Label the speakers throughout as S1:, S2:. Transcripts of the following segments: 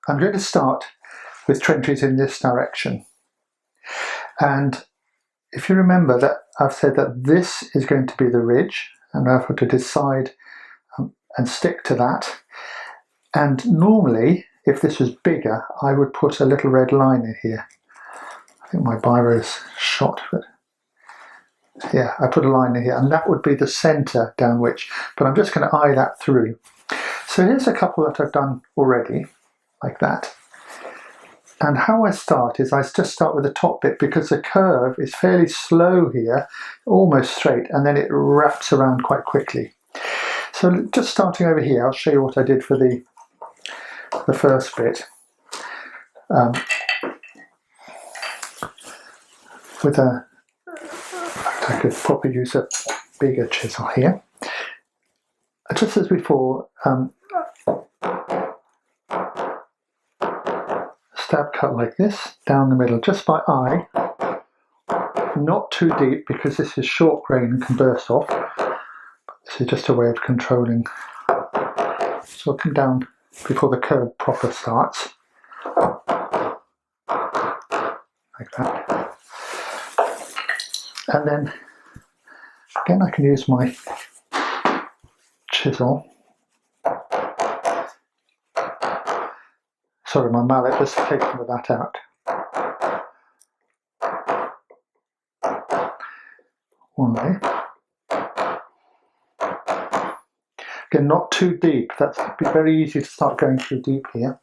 S1: I'm going to start with trenches in this direction. And if you remember that I've said that this is going to be the ridge, and I've got to decide and stick to that. And normally, if this was bigger, I would put a little red line in here. I think my biro is shot, but yeah, I put a line in here, and that would be the centre down which, but I'm just going to eye that through. So here's a couple that I've done already, like that. And how I start is I just start with the top bit, because the curve is fairly slow here, almost straight, and then it wraps around quite quickly. So just starting over here, I'll show you what I did for the first bit. I could probably use a bigger chisel here. Just as before, stab cut like this, down the middle, just by eye. Not too deep, because this is short grain and can burst off. This is just a way of controlling. So I'll come down before the curve proper starts. Like that. And then, again, I can use my chisel. Sorry, my mallet, just taking that out. One way. Again, not too deep. That's very easy to start going through deep here.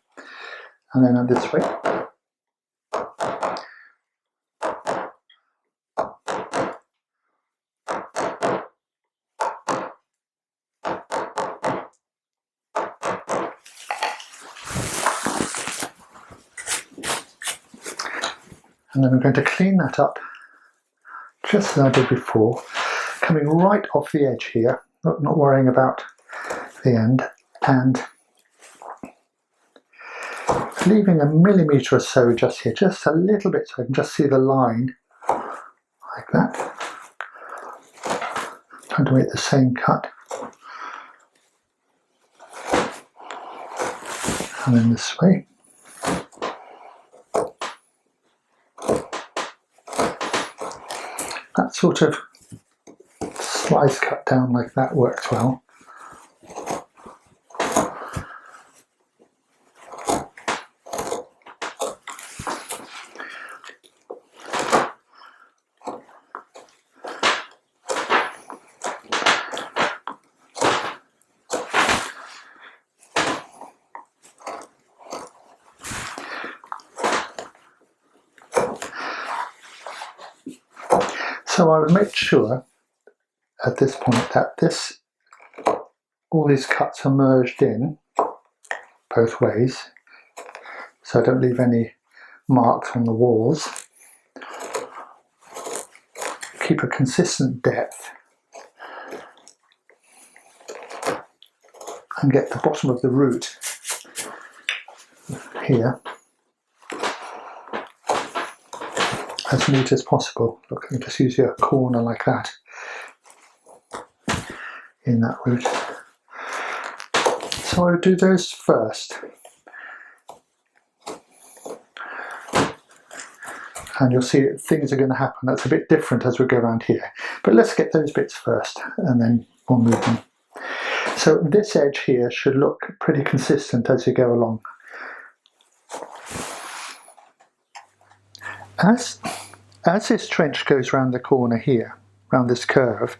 S1: And then this way. And then I'm going to clean that up, just as I did before, coming right off the edge here, not worrying about the end, and leaving a millimetre or so just here, just a little bit, so I can just see the line, like that. Trying to make the same cut. And then this way. That sort of slice cut down like that works well. So I would make sure at this point that all these cuts are merged in both ways, so I don't leave any marks on the walls. Keep a consistent depth and get the bottom of the root here as neat as possible. Look, I can just use a corner like that in that root. So I would do those first. And you'll see that things are going to happen. That's a bit different as we go around here. But let's get those bits first, and then we'll move them. So this edge here should look pretty consistent as you go along. As this trench goes round the corner here, round this curve,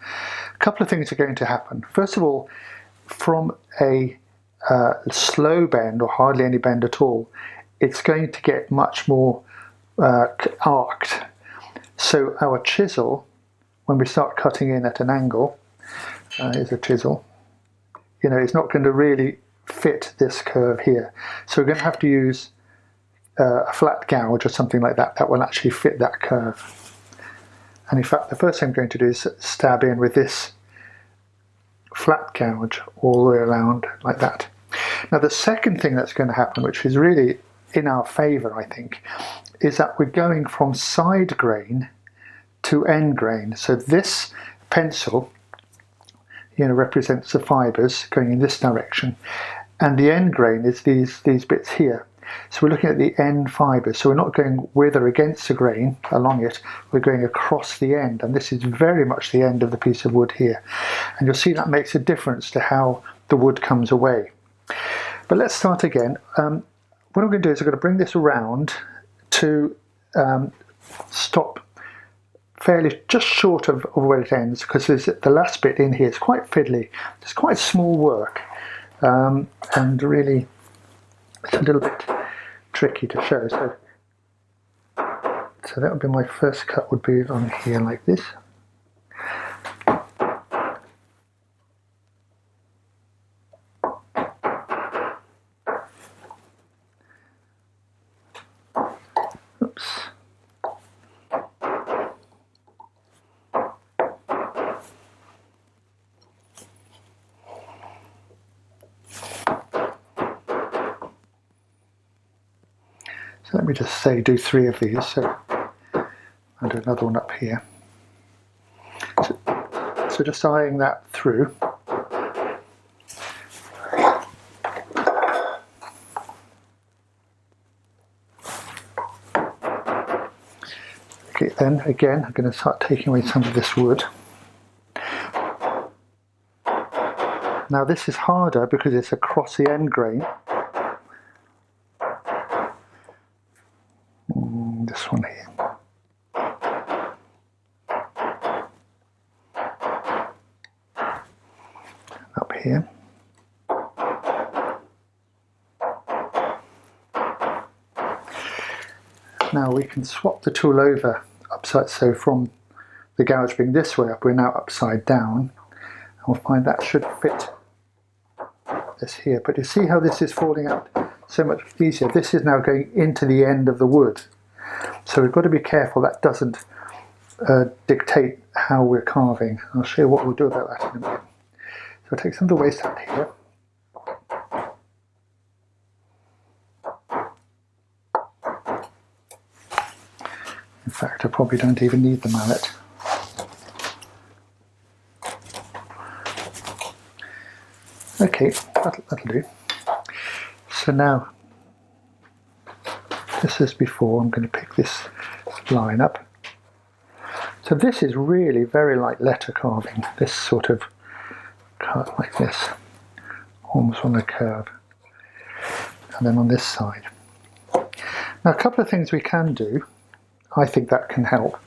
S1: a couple of things are going to happen. First of all, from a slow bend, or hardly any bend at all, it's going to get much more arced. So our chisel, when we start cutting in at an angle, here's a chisel, it's not going to really fit this curve here. So we're going to have to use a flat gouge or something like that that will actually fit that curve. And in fact, the first thing I'm going to do is stab in with this flat gouge all the way around like that. Now the second thing that's going to happen, which is really in our favour, I think, is that we're going from side grain to end grain. So this pencil, represents the fibres going in this direction, and the end grain is these bits here. So we're looking at the end fibres. So we're not going with or against the grain along it, we're going across the end. And this is very much the end of the piece of wood here. And you'll see that makes a difference to how the wood comes away. But let's start again. What I'm going to do is I'm going to bring this around to stop fairly just short of where it ends, because the last bit in here is quite fiddly. It's quite small work, and really it's a little bit tricky to show. So that would be my first cut, would be on here like this. Oops. So let me just say do 3 of these. So I'll do another one up here. So just eyeing that through. Okay, then again I'm going to start taking away some of this wood. Now this is harder because it's across the end grain. This one here. Up here. Now we can swap the tool over upside, so from the gouge being this way up, we're now upside down, and we'll find that should fit this here. But you see how this is falling out so much easier. This is now going into the end of the wood. So we've got to be careful that doesn't dictate how we're carving. I'll show you what we'll do about that in a minute. So I'll take some of the waste out here. In fact, I probably don't even need the mallet. Okay, that'll do. So now, just as before, I'm going to pick this line up. So this is really very like letter carving, this sort of cut like this, almost on a curve. And then on this side. Now a couple of things we can do, I think that can help.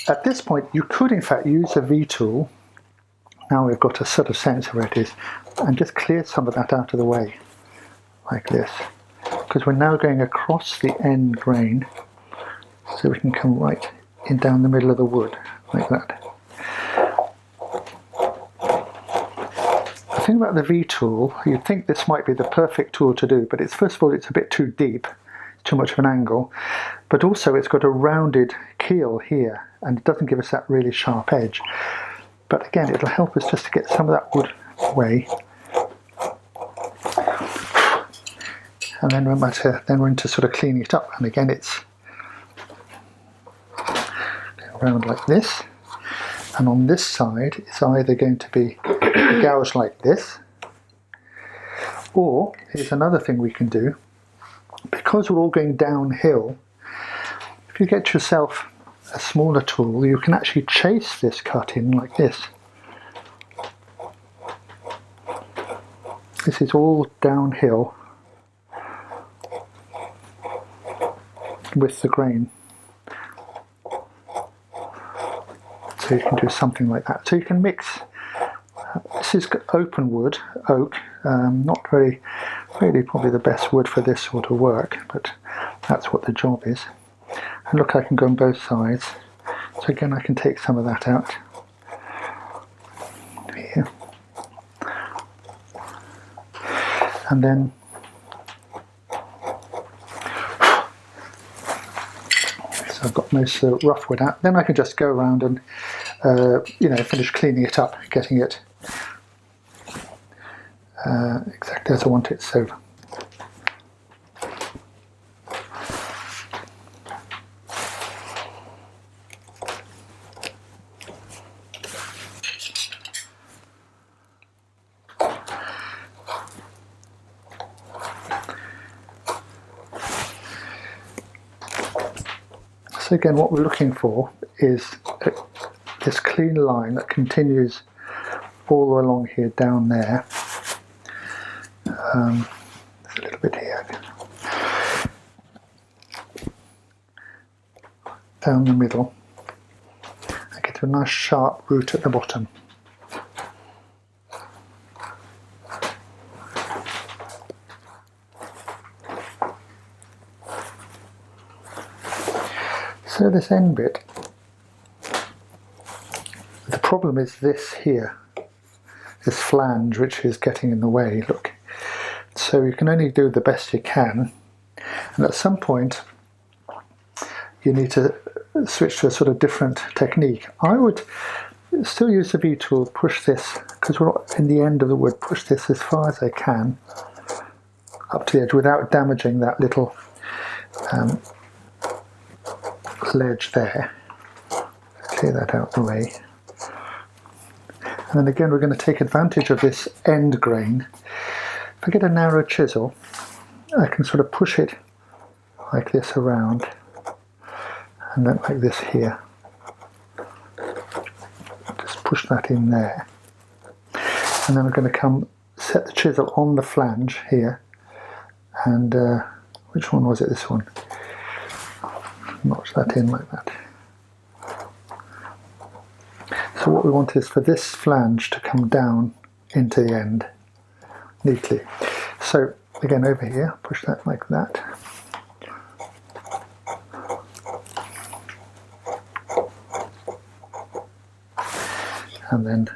S1: At this point you could in fact use a V-tool, now we've got a sort of sense of where it is, and just clear some of that out of the way, like this. Because we're now going across the end grain, so we can come right in down the middle of the wood, like that. The thing about the V-tool, you'd think this might be the perfect tool to do, but it's, first of all, it's a bit too deep, too much of an angle, but also it's got a rounded keel here, and it doesn't give us that really sharp edge. But again, it'll help us just to get some of that wood away. And then we're into sort of cleaning it up, and again it's around like this. And on this side, it's either going to be a gouge like this, or here's another thing we can do. Because we're all going downhill, if you get yourself a smaller tool, you can actually chase this cut in like this. This is all downhill with the grain. So you can do something like that. So you can mix, this is open wood, oak, not very, really probably the best wood for this sort of work, but that's what the job is. And look, I can go on both sides. So again, I can take some of that out here. And then so I've got most of the rough wood out. Then I can just go around and finish cleaning it up, getting it exactly as I want it. So So again, what we're looking for is this clean line that continues all the way along here, down there. There's a little bit here. Down the middle. I get a nice sharp root at the bottom. So this end bit, the problem is this here, this flange, which is getting in the way, look. So you can only do the best you can, and at some point you need to switch to a sort of different technique. I would still use the V tool, push this, because we're in the end of the wood, push this as far as I can up to the edge without damaging that little ledge there. Clear that out of the way. And then again, we're going to take advantage of this end grain. If I get a narrow chisel, I can sort of push it like this around, and then like this here. Just push that in there. And then I'm going to come set the chisel on the flange here, and which one was it? This one. Notch that in like that. So what we want is for this flange to come down into the end neatly. So again, over here, push that like that. And then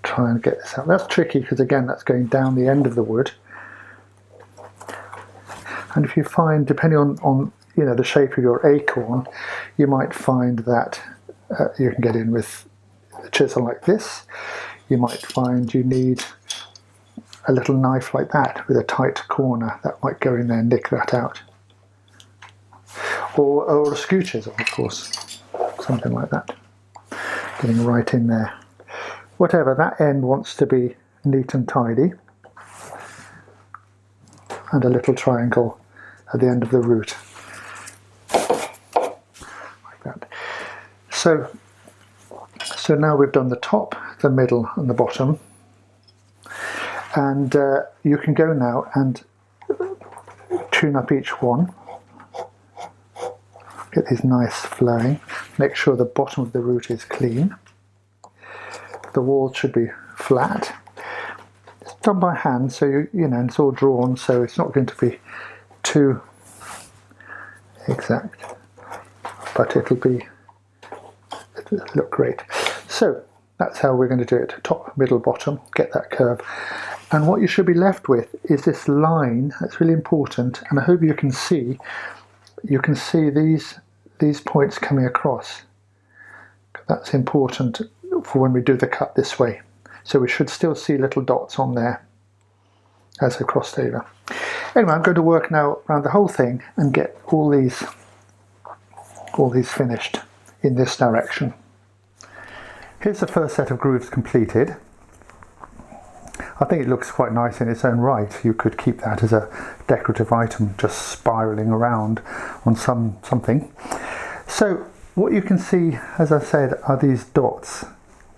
S1: try and get this out. That's tricky because again, that's going down the end of the wood. And if you find, depending on you know, the shape of your acorn, you might find that you can get in with a chisel like this. You might find you need a little knife like that with a tight corner that might go in there and nick that out. Or a skew chisel, of course, something like that. Getting right in there. Whatever, that end wants to be neat and tidy. And a little triangle at the end of the root. So now we've done the top, the middle and the bottom, and you can go now and tune up each one, get these nice flowing, make sure the bottom of the root is clean, the wall should be flat. It's done by hand, so you know, it's all drawn, so it's not going to be too exact, but it'll look great. So that's how we're going to do it, top, middle, bottom, get that curve. And what you should be left with is this line. That's really important, and I hope you can see these points coming across. That's important for when we do the cut this way. So we should still see little dots on there as I crossed over. Anyway, I'm going to work now around the whole thing and get all these finished in this direction. Here's the first set of grooves completed. I think it looks quite nice in its own right. You could keep that as a decorative item, just spiraling around on something. So what you can see, as I said, are these dots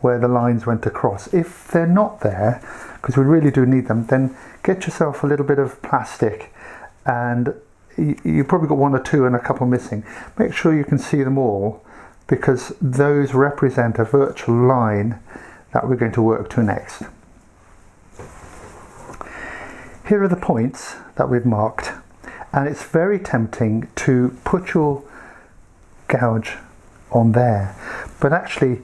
S1: where the lines went across. If they're not there, because we really do need them, then get yourself a little bit of plastic, and you probably got one or two and a couple missing. Make sure you can see them all, because those represent a virtual line that we're going to work to next. Here are the points that we've marked, and it's very tempting to put your gouge on there, but actually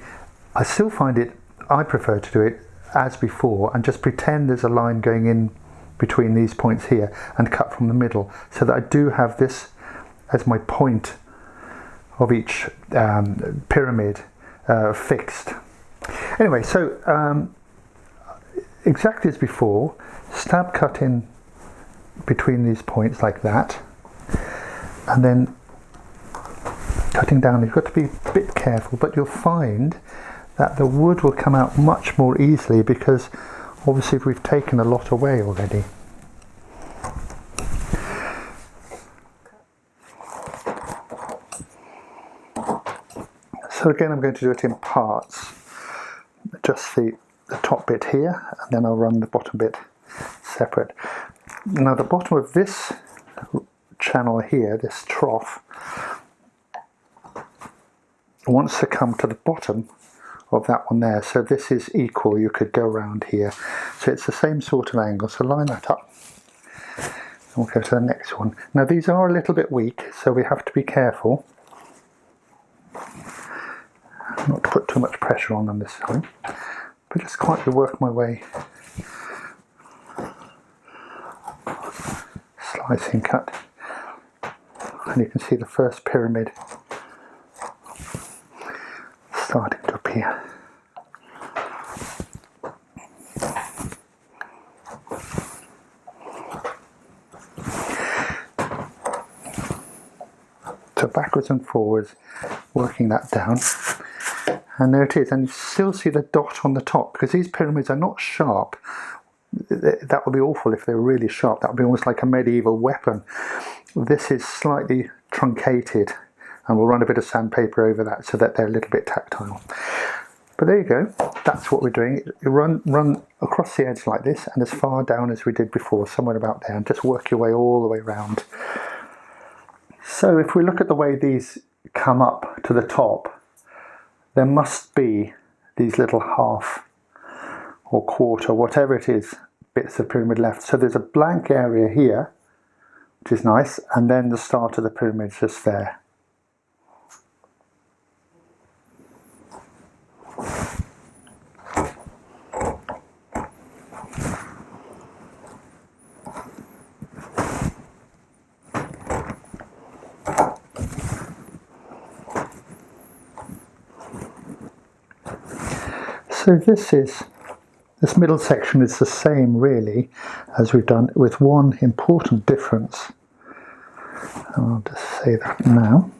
S1: I still find I prefer to do it as before and just pretend there's a line going in between these points here and cut from the middle, so that I do have this as my point of each pyramid fixed. Anyway, so exactly as before, stab cut in between these points like that, and then cutting down. You've got to be a bit careful, but you'll find that the wood will come out much more easily, because obviously we've taken a lot away already. So again, I'm going to do it in parts. Just the top bit here, and then I'll run the bottom bit separate. Now the bottom of this channel here, this trough, wants to come to the bottom of that one there. So this is equal, you could go around here. So it's the same sort of angle, so line that up. And we'll go to the next one. Now these are a little bit weak, so we have to be careful not to put too much pressure on them this time, but just quietly work my way, slicing cut, and you can see the first pyramid starting to appear. So backwards and forwards, working that down. And there it is, and you still see the dot on the top, because these pyramids are not sharp. That would be awful if they were really sharp. That would be almost like a medieval weapon. This is slightly truncated, and we'll run a bit of sandpaper over that so that they're a little bit tactile. But there you go, that's what we're doing. You run across the edge like this, and as far down as we did before, somewhere about there, and just work your way all the way around. So if we look at the way these come up to the top, there must be these little half or quarter, whatever it is, bits of pyramid left. So there's a blank area here, which is nice, and then the start of the pyramid is just there. So this middle section is the same really as we've done, with one important difference. I'll just say that now.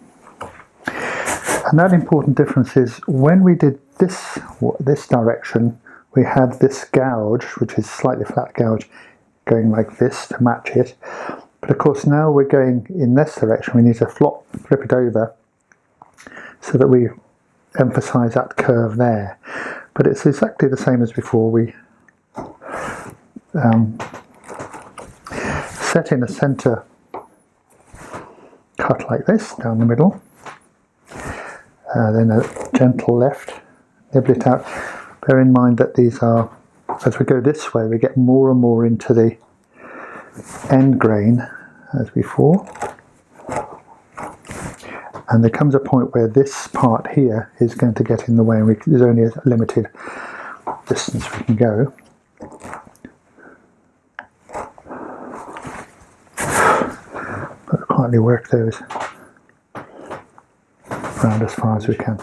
S1: And that important difference is when we did this direction, we had this gouge, which is slightly flat gouge, going like this to match it. But of course now we're going in this direction, we need to flip it over so that we emphasize that curve there. But it's exactly the same as before. We set in a centre cut like this down the middle, then a gentle left, nibble it out. Bear in mind that these are, as we go this way, we get more and more into the end grain as before. And there comes a point where this part here is going to get in the way, and there's only a limited distance we can go. But quietly work those around as far as we can.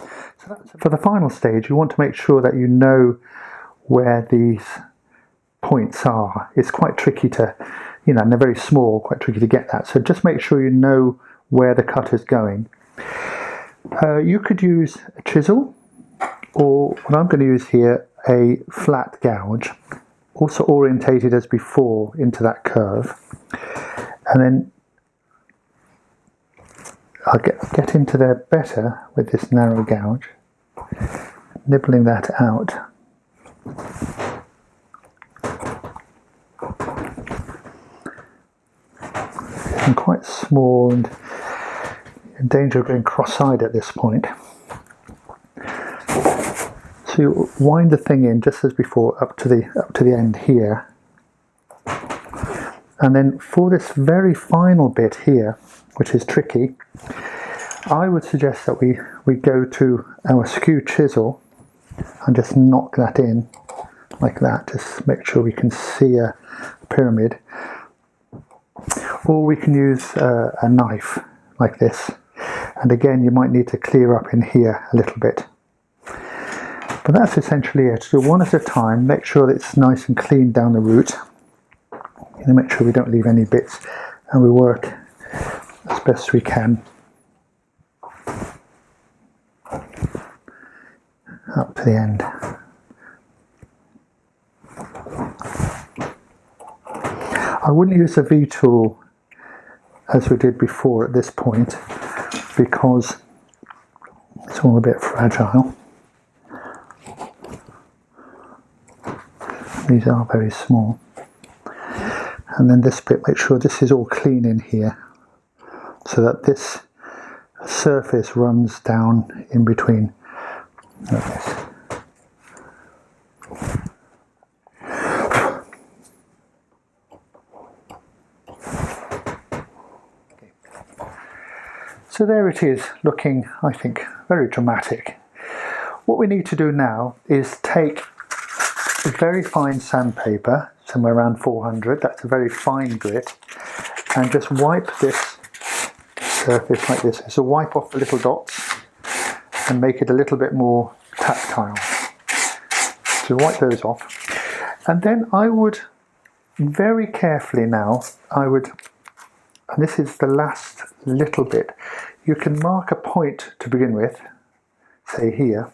S1: So for the final stage, you want to make sure that you know where these points are. It's quite tricky to, and they're very small, quite tricky to get that. So just make sure you know where the cut is going. You could use a chisel, or what I'm going to use here, a flat gouge, also orientated as before into that curve, and then I'll get into there better with this narrow gouge, nibbling that out. Getting quite small and in danger of going cross-eyed at this point. So you wind the thing in just as before up to the end here, and then for this very final bit here, which is tricky, I would suggest that we go to our skew chisel and just knock that in like that. Just make sure we can see a pyramid, or we can use a knife like this. And again, you might need to clear up in here a little bit. But that's essentially it. Do one at a time, make sure that it's nice and clean down the root. Make sure we don't leave any bits, and we work as best we can up to the end. I wouldn't use the V-tool as we did before at this point, because it's It's all a bit fragile. These are very small. And then this bit, make sure this is all clean in here, so that this surface runs down in between like this. So there it is, looking, I think, very dramatic. What we need to do now is take a very fine sandpaper, somewhere around 400, that's a very fine grit, and just wipe this surface like this. So wipe off the little dots and make it a little bit more tactile. So wipe those off. And then I would very carefully now, and this is the last little bit, you can mark a point to begin with, say here.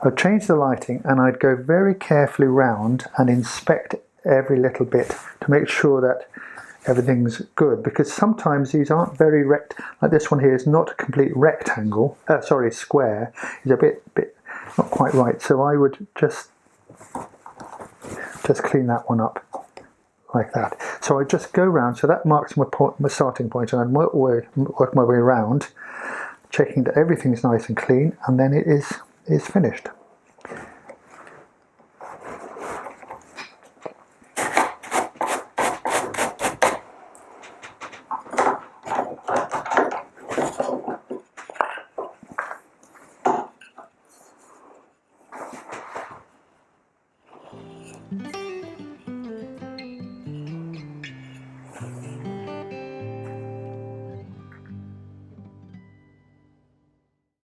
S1: I'd change the lighting and I'd go very carefully round and inspect every little bit to make sure that everything's good, because sometimes these aren't very like this one here is not a complete rectangle, square, is a bit not quite right, so I would just clean that one up like that. So I just go round, so that marks my starting point, and I work my way around, checking that everything's nice and clean, and then it is finished.